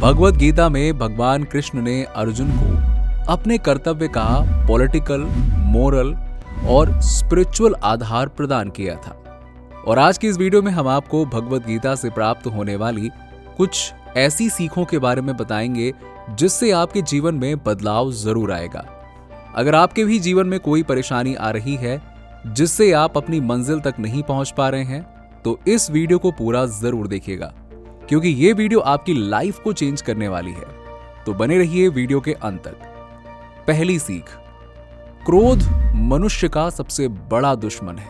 भगवत गीता में भगवान कृष्ण ने अर्जुन को अपने कर्तव्य का पॉलिटिकल, मोरल और स्पिरिचुअल आधार प्रदान किया था। और आज की इस वीडियो में हम आपको भगवत गीता से प्राप्त होने वाली कुछ ऐसी सीखों के बारे में बताएंगे जिससे आपके जीवन में बदलाव जरूर आएगा। अगर आपके भी जीवन में कोई परेशानी आ रही है जिससे आप अपनी मंजिल तक नहीं पहुंच पा रहे हैं, तो इस वीडियो को पूरा जरूर देखिएगा, क्योंकि ये वीडियो आपकी लाइफ को चेंज करने वाली है। तो बने रहिए वीडियो के अंत तक। पहली सीख, क्रोध मनुष्य का सबसे बड़ा दुश्मन है।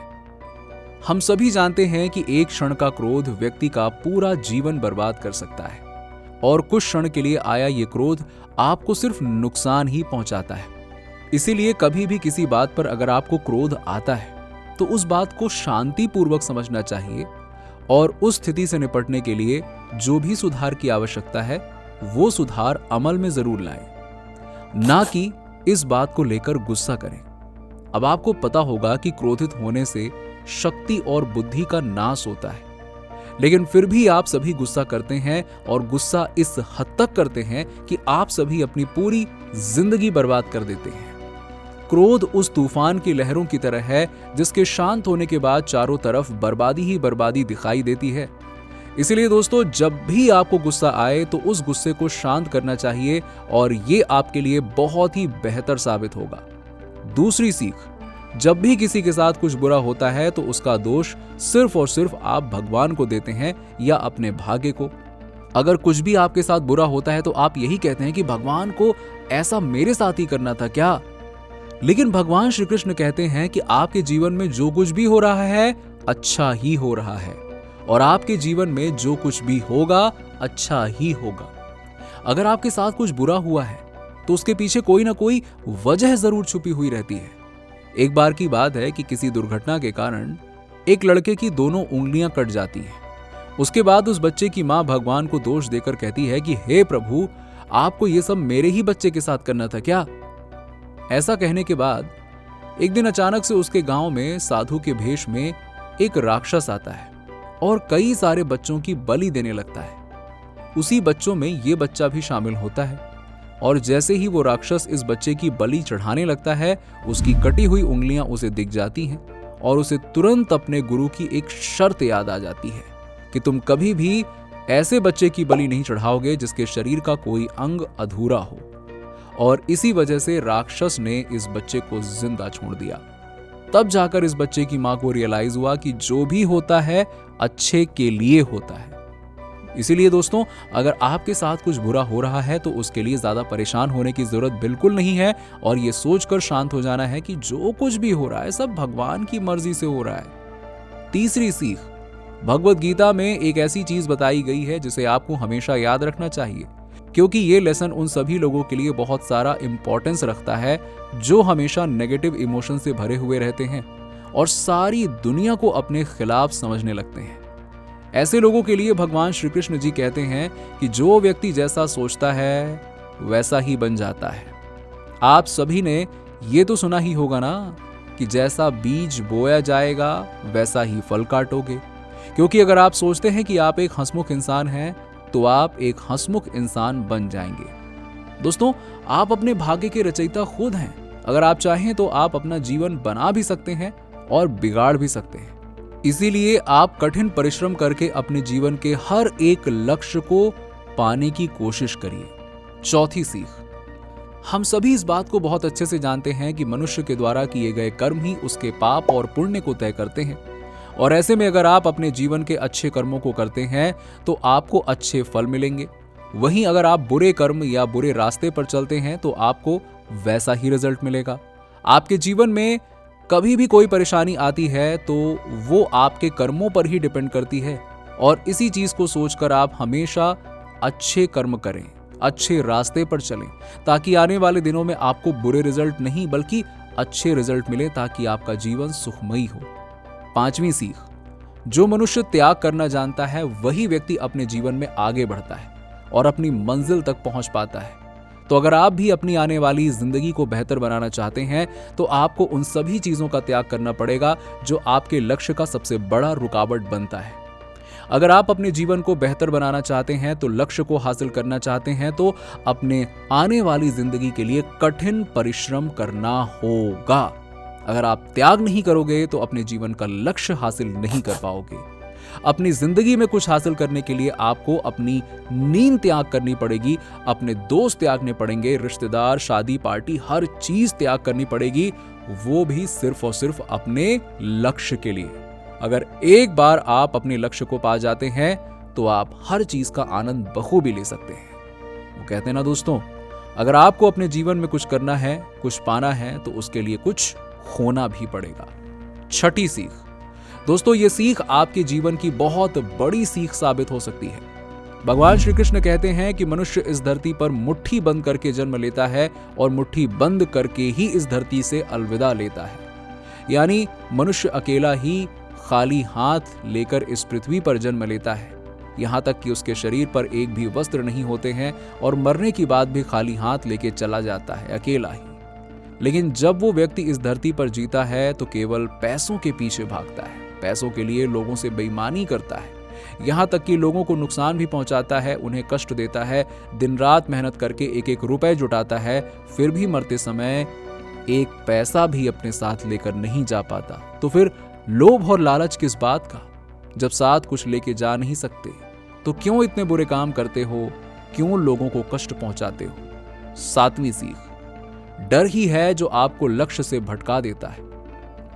हम सभी जानते हैं कि एक क्षण का क्रोध व्यक्ति का पूरा जीवन बर्बाद कर सकता है, और कुछ क्षण के लिए आया ये क्रोध आपको सिर्फ नुकसान ही पहुंचाता है। इसीलिए कभी भी किसी बात पर अगर आपको क्रोध आता है तो उस बात को शांतिपूर्वक समझना चाहिए, और उस स्थिति से निपटने के लिए जो भी सुधार की आवश्यकता है वो सुधार अमल में जरूर लाएं, ना कि इस बात को लेकर गुस्सा करें। अब आपको पता होगा कि क्रोधित होने से शक्ति और बुद्धि का नाश होता है, लेकिन फिर भी आप सभी गुस्सा करते हैं, और गुस्सा इस हद तक करते हैं कि आप सभी अपनी पूरी जिंदगी बर्बाद कर देते हैं। क्रोध उस तूफान की लहरों की तरह है जिसके शांत होने के बाद चारों तरफ बर्बादी ही बर्बादी दिखाई देती है। इसलिए दोस्तों, जब भी आपको गुस्सा आए तो उस गुस्से को शांत करना चाहिए, और ये आपके लिए बहुत ही बेहतर साबित होगा। दूसरी सीख, जब भी किसी के साथ कुछ बुरा होता है तो उसका दोष सिर्फ और सिर्फ आप भगवान को देते हैं या अपने भाग्य को। अगर कुछ भी आपके साथ बुरा होता है तो आप यही कहते हैं कि भगवान को ऐसा मेरे साथ ही करना था क्या। लेकिन भगवान श्री कृष्ण कहते हैं कि आपके जीवन में जो कुछ भी हो रहा है अच्छा ही हो रहा है, और आपके जीवन में जो कुछ भी होगा अच्छा ही होगा। अगर आपके साथ कुछ बुरा हुआ है तो उसके पीछे कोई ना कोई वजह जरूर छुपी हुई रहती है। एक बार की बात है कि किसी दुर्घटना के कारण एक लड़के की दोनों उंगलियां कट जाती हैं। उसके बाद उस बच्चे की मां भगवान को दोष देकर कहती है कि हे प्रभु, आपको ये सब मेरे ही बच्चे के साथ करना था क्या। ऐसा कहने के बाद एक दिन अचानक से उसके गांव में साधु के भेष में एक राक्षस आता है और कई सारे बच्चों की बलि देने लगता है। उसी बच्चों में ये बच्चा भी शामिल होता है, और जैसे ही वो राक्षस इस बच्चे की बलि चढ़ाने लगता है, उसकी कटी हुई उंगलियां उसे दिख जाती हैं, और उसे तुरंत अपने गुरु की एक शर्त याद आ जाती है कि तुम कभी भी ऐसे बच्चे की बलि नहीं चढ़ाओगे जिसके शरीर का कोई अंग अधूरा हो। और इसी वजह से राक्षस ने इस बच्चे को जिंदा छोड़ दिया। तब जाकर इस बच्चे की मां को रियलाइज हुआ कि जो भी होता है अच्छे के लिए होता है। इसीलिए दोस्तों, अगर आपके साथ कुछ बुरा हो रहा है तो उसके लिए ज्यादा परेशान होने की जरूरत बिल्कुल नहीं है, और ये सोचकर शांत हो जाना है कि जो कुछ भी हो रहा है सब भगवान की मर्जी से हो रहा है। तीसरी सीख, भगवत गीता में एक ऐसी चीज बताई गई है जिसे आपको हमेशा याद रखना चाहिए, क्योंकि ये लेसन उन सभी लोगों के लिए बहुत सारा इंपॉर्टेंस रखता है जो हमेशा नेगेटिव इमोशन से भरे हुए रहते हैं और सारी दुनिया को अपने खिलाफ समझने लगते हैं। ऐसे लोगों के लिए भगवान श्री कृष्ण जी कहते हैं कि जो व्यक्ति जैसा सोचता है वैसा ही बन जाता है। आप सभी ने ये तो सुना ही होगा ना कि जैसा बीज बोया जाएगा वैसा ही फल काटोगे। क्योंकि अगर आप सोचते हैं कि आप एक हंसमुख इंसान हैं तो आप एक हंसमुख इंसान बन जाएंगे। दोस्तों, आप अपने भाग्य के रचयिता खुद हैं। अगर आप चाहें तो आप अपना जीवन बना भी सकते हैं और बिगाड़ भी सकते हैं। इसीलिए आप कठिन परिश्रम करके अपने जीवन के हर एक लक्ष्य को पाने की कोशिश करिए। चौथी सीख, हम सभी इस बात को बहुत अच्छे से जानते हैं कि मनुष्य के द्वारा किए गए कर्म ही उसके पाप और पुण्य को तय करते हैं, और ऐसे में अगर आप अपने जीवन के अच्छे कर्मों को करते हैं तो आपको अच्छे फल मिलेंगे। वहीं अगर आप बुरे कर्म या बुरे रास्ते पर चलते हैं तो आपको वैसा ही रिजल्ट मिलेगा। आपके जीवन में कभी भी कोई परेशानी आती है तो वो आपके कर्मों पर ही डिपेंड करती है, और इसी चीज को सोचकर आप हमेशा अच्छे कर्म करें, अच्छे रास्ते पर चलें, ताकि आने वाले दिनों में आपको बुरे रिजल्ट नहीं बल्कि अच्छे रिजल्ट मिले, ताकि आपका जीवन सुखमयी हो। पांचवी सीख, जो मनुष्य त्याग करना जानता है वही व्यक्ति अपने जीवन में आगे बढ़ता है और अपनी मंजिल तक पहुंच पाता है। तो अगर आप भी अपनी आने वाली जिंदगी को बेहतर बनाना चाहते हैं तो आपको उन सभी चीजों का त्याग करना पड़ेगा जो आपके लक्ष्य का सबसे बड़ा रुकावट बनता है। अगर आप अपने जीवन को बेहतर बनाना चाहते हैं, तो लक्ष्य को हासिल करना चाहते हैं, तो अपने आने वाली जिंदगी के लिए कठिन परिश्रम करना होगा। अगर आप त्याग नहीं करोगे तो अपने जीवन का लक्ष्य हासिल नहीं कर पाओगे। अपनी जिंदगी में कुछ हासिल करने के लिए आपको अपनी नींद त्याग करनी पड़ेगी, अपने दोस्त त्यागने पड़ेंगे, रिश्तेदार, शादी, पार्टी, हर चीज त्याग करनी पड़ेगी, वो भी सिर्फ और सिर्फ अपने लक्ष्य के लिए। अगर एक बार आप अपने लक्ष्य को पा जाते हैं तो आप हर चीज का आनंद बखूबी ले सकते हैं। वो कहते हैं ना दोस्तों, अगर आपको अपने जीवन में कुछ करना है, कुछ पाना है, तो उसके लिए कुछ खोना भी पड़ेगा। छठी सीख दोस्तों, ये सीख आपके जीवन की बहुत बड़ी सीख साबित हो सकती है। भगवान श्री कृष्ण कहते हैं कि मनुष्य इस धरती पर मुट्ठी बंद करके जन्म लेता है और मुट्ठी बंद करके ही इस धरती से अलविदा लेता है। यानी मनुष्य अकेला ही खाली हाथ लेकर इस पृथ्वी पर जन्म लेता है, यहां तक कि उसके शरीर पर एक भी वस्त्र नहीं होते हैं और मरने की बाद भी खाली हाथ लेके चला जाता है, अकेला ही। लेकिन जब वो व्यक्ति इस धरती पर जीता है तो केवल पैसों के पीछे भागता है, पैसों के लिए लोगों से बेईमानी करता है, यहां तक कि लोगों को नुकसान भी पहुंचाता है, उन्हें कष्ट देता है, दिन रात मेहनत करके एक एक रुपए जुटाता है, फिर भी मरते समय एक पैसा भी अपने साथ लेकर नहीं जा पाता। तो फिर लोभ और लालच किस बात का? जब साथ कुछ लेके जा नहीं सकते तो क्यों इतने बुरे काम करते हो, क्यों लोगों को कष्ट पहुंचाते हो? सातवीं सीख, डर ही है जो आपको लक्ष्य से भटका देता है।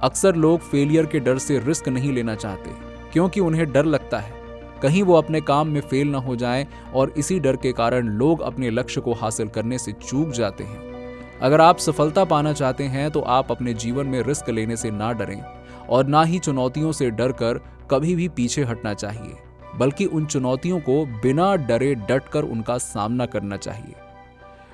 अक्सर लोग फेलियर के डर से रिस्क नहीं लेना चाहते, क्योंकि उन्हें डर लगता है कहीं वो अपने काम में फेल ना हो जाएं, और इसी डर के कारण लोग अपने लक्ष्य को हासिल करने से चूक जाते हैं। अगर आप सफलता पाना चाहते हैं तो आप अपने जीवन में रिस्क लेने से ना डरें और ना ही चुनौतियों से डर कर कभी भी पीछे हटना चाहिए, बल्कि उन चुनौतियों को बिना डरे डट कर उनका सामना करना चाहिए।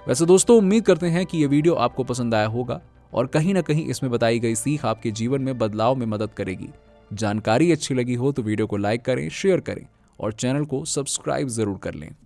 वैसे दोस्तों, उम्मीद करते हैं कि ये वीडियो आपको पसंद आया होगा और कहीं ना कहीं इसमें बताई गई सीख आपके जीवन में बदलाव में मदद करेगी। जानकारी अच्छी लगी हो तो वीडियो को लाइक करें, शेयर करें और चैनल को सब्सक्राइब जरूर कर लें।